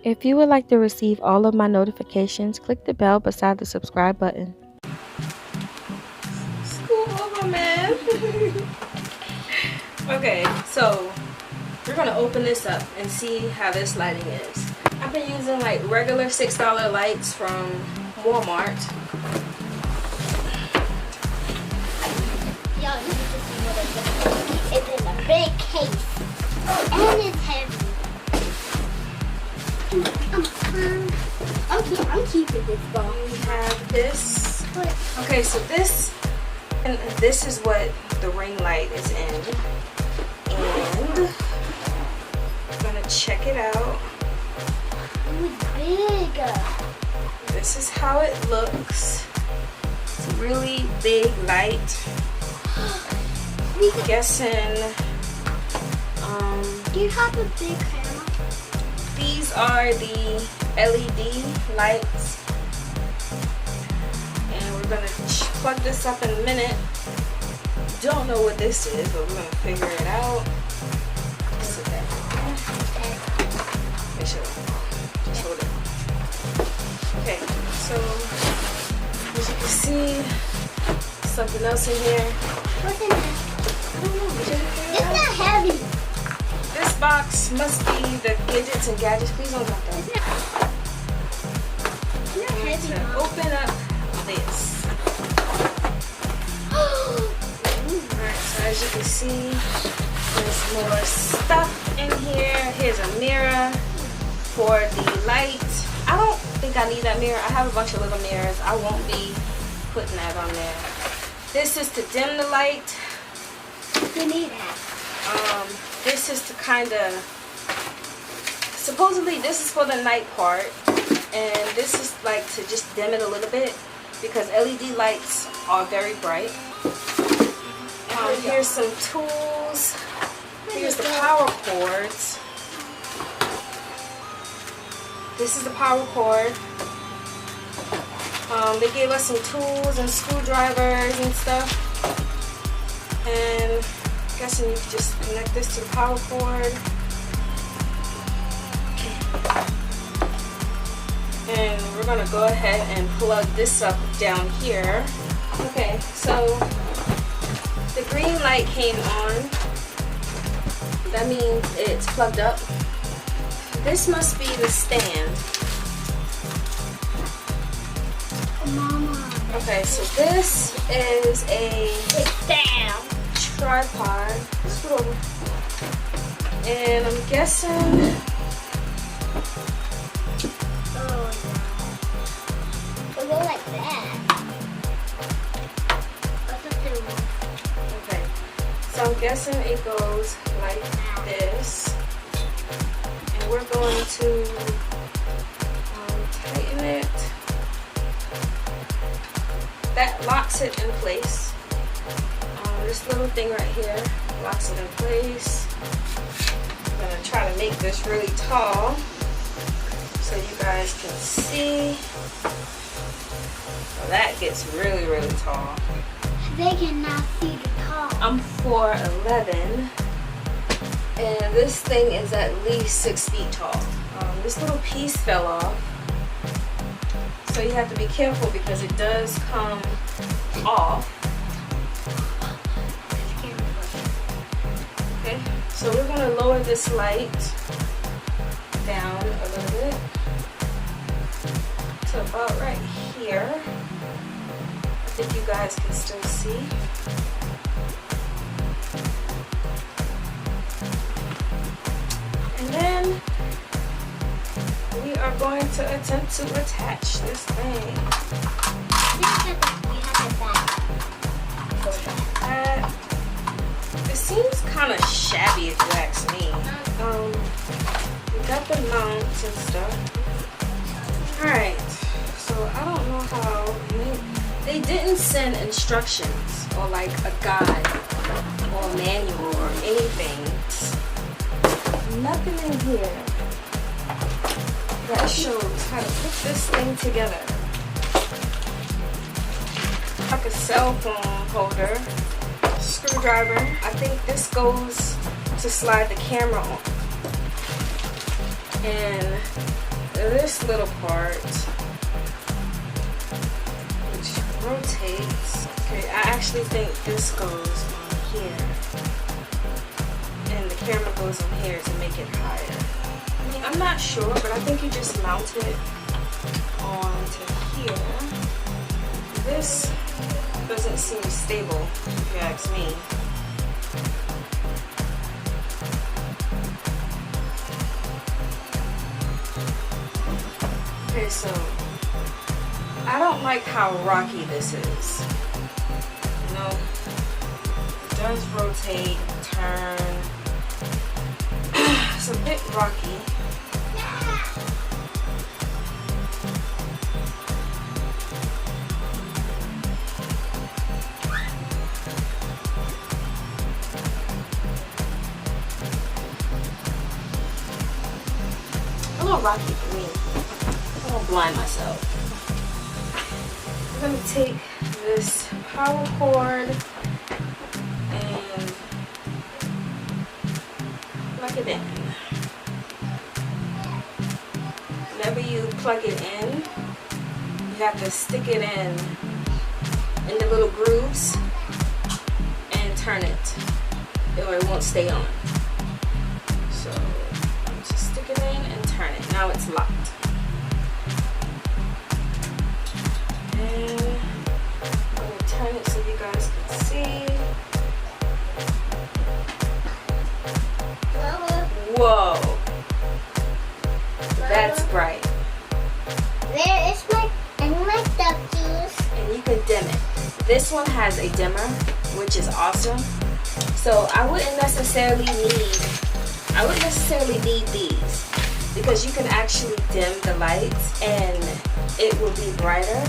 If you would like to receive all of my notifications, click the bell beside the subscribe button. School over, man. Okay, so we're gonna open this up and see how this lighting is. I've been using like regular $6 lights from Walmart. Y'all need to see what it's in a big case. And it's heavy. I'm keeping this ball. We have this. Okay, so this is what the ring light is in. And I'm gonna check it out. It's big. This is how it looks. It's a really big light. I'm guessing Do you have a big camera? these are the LED lights. And we're gonna plug this up in a minute. Don't know what this is, but we're gonna figure it out. Sit down. Make sure. Just hold it. Okay, so as you can see, something else in here. What's in there? I don't know. Did you figure it It's out? not heavy. This box must be the Kidz and gadgets. Please don't drop that. It's not heavy. To open up this. Alright, so as you can see, there's more stuff in here. Here's a mirror for the light. I don't think I need that mirror. I have a bunch of little mirrors. I won't be putting that on there. This is to dim the light. You need that. This is to kind of, supposedly this is for the night part, and this is like to just dim it a little bit because LED lights are very bright. Here's some tools. Here's the power cords. This is the power cord. They gave us some tools and screwdrivers and stuff. And I'm guessing you can just connect this to the power cord. And we're gonna go ahead and plug this up down here. Okay, so the green light came on. That means it's plugged up. This must be the stand. Mama. Okay, so this is a tripod. Scoot over. And I'm guessing. Oh, no. It'll go like that. Okay, so I'm guessing it goes like this. And we're going to tighten it. That locks it in place. This little thing right here locks it in place. I'm gonna try to make this really tall so you guys can see. Well, that gets really, really tall. They cannot see the top. I'm 4'11", and this thing is at least 6 feet tall. This little piece fell off, so you have to be careful because it does come off. Okay, so we're going to lower this light down a little bit to about right here. I think you guys can still see. And then we are going to attempt to attach this thing. It seems kind of shabby if you ask me. We got the mounts and stuff. Alright, so I don't know how. They didn't send instructions or like a guide or a manual or anything. Nothing in here that shows how to put this thing together. Like a cell phone holder, screwdriver. I think this goes to slide the camera on. And this little part, which rotates. Okay, I actually think this goes on here, and the camera goes on here to make it higher. I mean, I'm not sure, but I think you just mount it onto here. This doesn't seem stable, if you ask me. Okay, so I don't like how rocky this is. You know, it does rotate, turn. It's a bit rocky. A little rocky for me. I won't blind myself. I'm gonna take this power cord and plug it in. Whenever you plug it in, you have to stick it in the little grooves and turn it, or it won't stay on. So just stick it in and turn it. Now it's locked. And I'm going to turn it so you guys can see. Whoa! That's bright. There is my duck juice. And you can dim it. This one has a dimmer, which is awesome. So I wouldn't necessarily need these, because you can actually dim the lights and it will be brighter.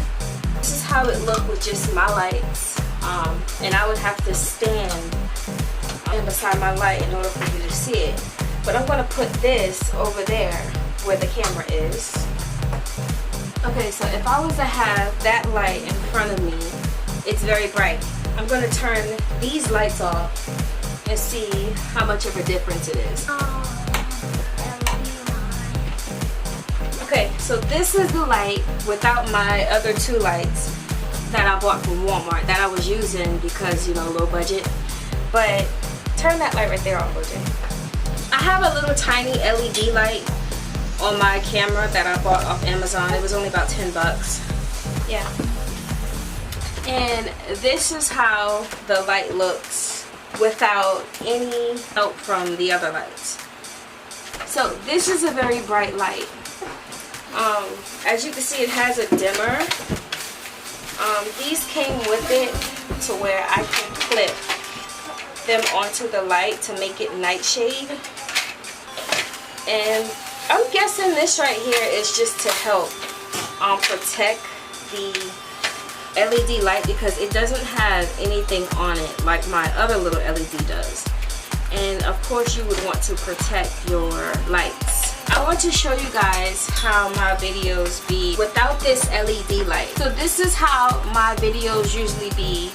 This is how it looked with just my lights, and I would have to stand beside my light in order for you to see it. But I'm going to put this over there where the camera is. Okay, so if I was to have that light in front of me, it's very bright. I'm going to turn these lights off and see how much of a difference it is. Okay, so this is the light without my other two lights that I bought from Walmart that I was using because, you know, low budget. But turn that light right there on, OJ. I have a little tiny LED light on my camera that I bought off Amazon. It was only about 10 bucks. Yeah. And this is how the light looks without any help from the other lights. So this is a very bright light. As you can see, it has a dimmer. These came with it to where I can clip them onto the light to make it nightshade. And I'm guessing this right here is just to help protect the LED light, because it doesn't have anything on it like my other little LED does. And of course you would want to protect your lights. I want to show you guys how my videos be without this LED light. So this is how my videos usually be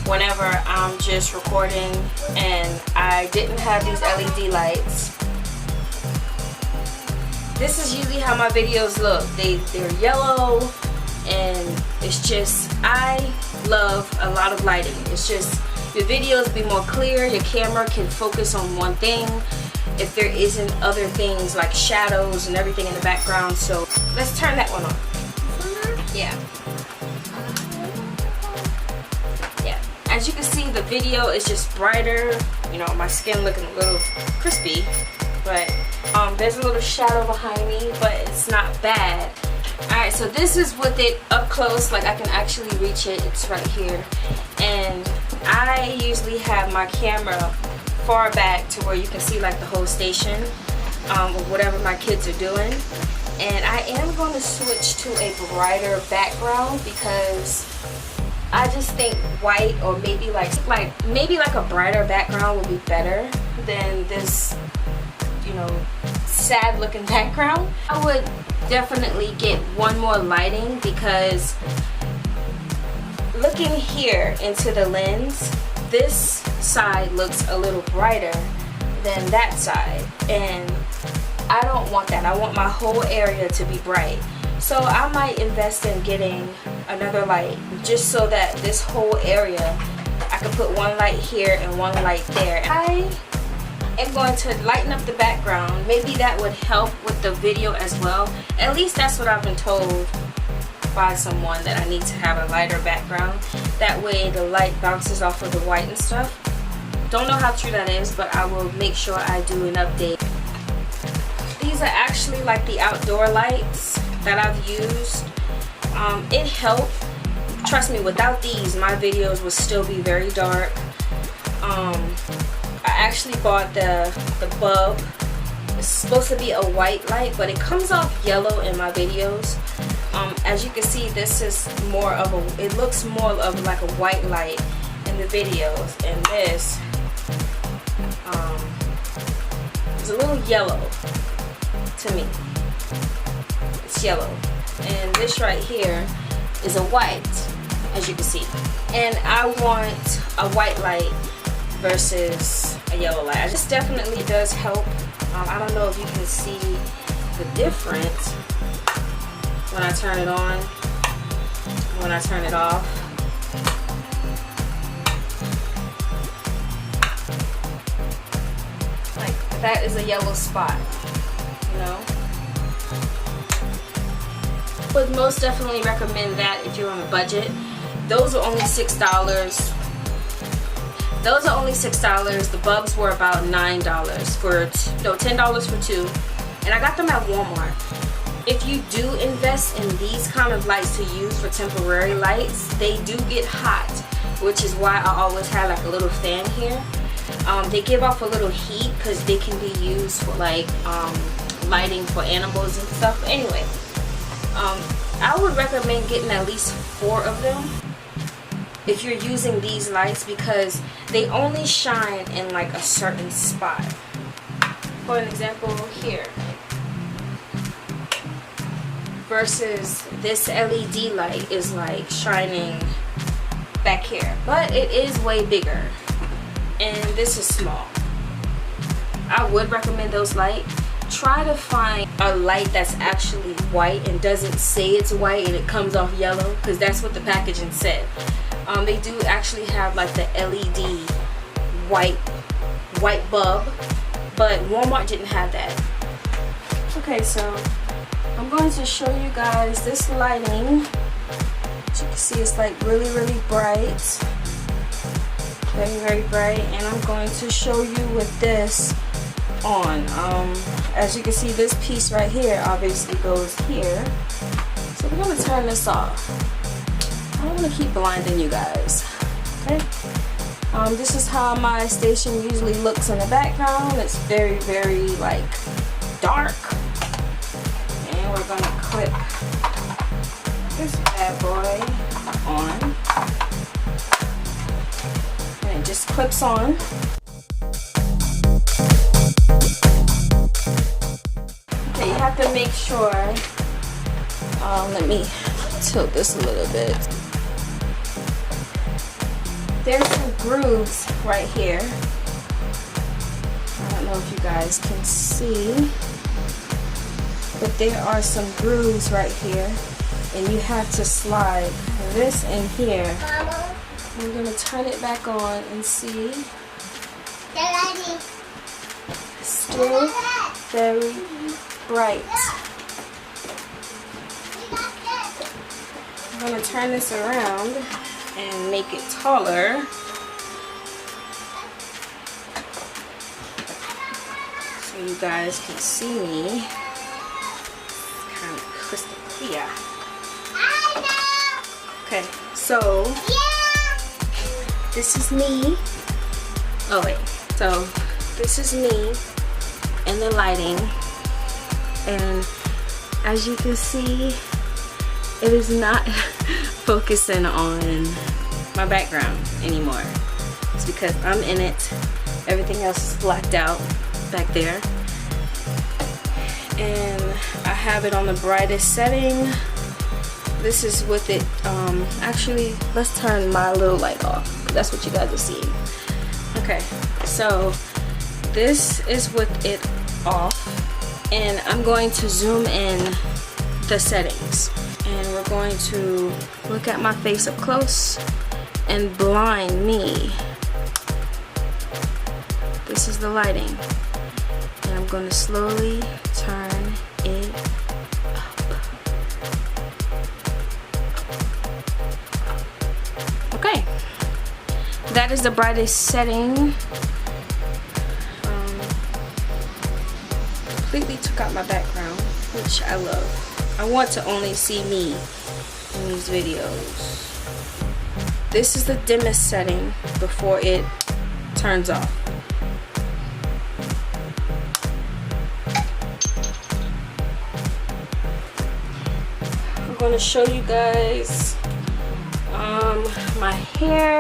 whenever I'm just recording and I didn't have these LED lights. This is usually how my videos look. They're yellow, and it's just, I love a lot of lighting. It's just, your videos be more clear, your camera can focus on one thing if there isn't other things like shadows and everything in the background. So let's turn that one on. Yeah. Yeah. As you can see, the video is just brighter. You know, my skin looking a little crispy, but there's a little shadow behind me, but it's not bad. Alright, so this is with it up close, like I can actually reach it. It's right here. And I usually have my camera far back to where you can see like the whole station, or whatever my kids are doing. And I am going to switch to a brighter background because I just think white, or maybe like a brighter background would be better than this, you know, sad looking background. I would definitely get one more lighting, because looking here into the lens, this side looks a little brighter than that side, and I don't want that. I want my whole area to be bright. So I might invest in getting another light just so that this whole area, I can put one light here and one light there. I am going to lighten up the background. Maybe that would help with the video as well. At least that's what I've been told by someone, that I need to have a lighter background. That way the light bounces off of the white and stuff. Don't know how true that is, but I will make sure I do an update. These are actually like the outdoor lights that I've used. It helped. Trust me, without these, my videos would still be very dark. I actually bought the bulb. It's supposed to be a white light, but it comes off yellow in my videos. As you can see, this is more of a, it looks more of like a white light in the videos, and this is a little yellow to me. It's yellow, and this right here is a white, as you can see. And I want a white light versus a yellow light. This definitely does help. I don't know if you can see the difference when I turn it on, when I turn it off. Like, that is a yellow spot, you know? Would most definitely recommend that if you're on a budget. Those are only $6. Those are only $6. The bulbs were about $9 for, no, $10 for two. And I got them at Walmart. If you do invest in these kind of lights to use for temporary lights, they do get hot, which is why I always have like a little fan here. They give off a little heat because they can be used for like lighting for animals and stuff. Anyway, I would recommend getting at least 4 of them if you're using these lights, because they only shine in like a certain spot. For an example, here, versus this LED light is like shining back here, but it is way bigger, and this is small. I would recommend those lights. Try to find a light that's actually white and doesn't say it's white and it comes off yellow, because that's what the packaging said. They do actually have like the LED white bulb, but Walmart didn't have that. Okay, so I'm going to show you guys this lighting. As you can see, it's like really, really bright. Very, very bright. And I'm going to show you with this on. As you can see, this piece right here obviously goes here. So we're going to turn this off. I don't want to keep blinding you guys. Okay. This is how my station usually looks in the background. It's very, very like dark. And we're going to clip this bad boy on. And it just clips on. Okay, you have to make sure, let me tilt this a little bit. There's some grooves right here. I don't know if you guys can see, but there are some grooves right here, and you have to slide this in here. I'm going to turn it back on and see. Still very bright. I'm going to turn this around and make it taller. So you guys can see me. It's kind of crystal clear. Okay, so this is me. Oh wait, so this is me and the lighting. And as you can see, it is not focusing on my background anymore. It's because I'm in it. Everything else is blacked out back there. And I have it on the brightest setting. This is with it. Actually, let's turn my little light off. That's what you guys are seeing. Okay, so this is with it off. And I'm going to zoom in the settings, and we're going to look at my face up close and blind me. This is the lighting, and I'm going to slowly turn it up. Okay, that is the brightest setting. Completely took out my background, which I love. I want to only see me in these videos. This is the dimmest setting before it turns off. I'm going to show you guys my hair,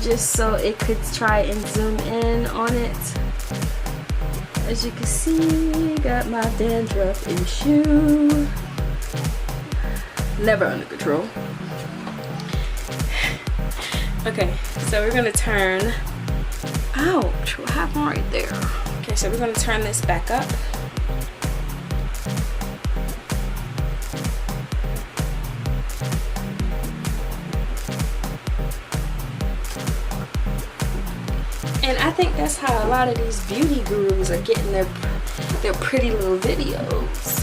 just so it could try and zoom in on it. As you can see, got my dandruff issue. Never under control. Okay, so we're gonna turn, ouch, what happened right there? Okay, so we're gonna turn this back up. And I think that's how a lot of these beauty gurus are getting their pretty little videos.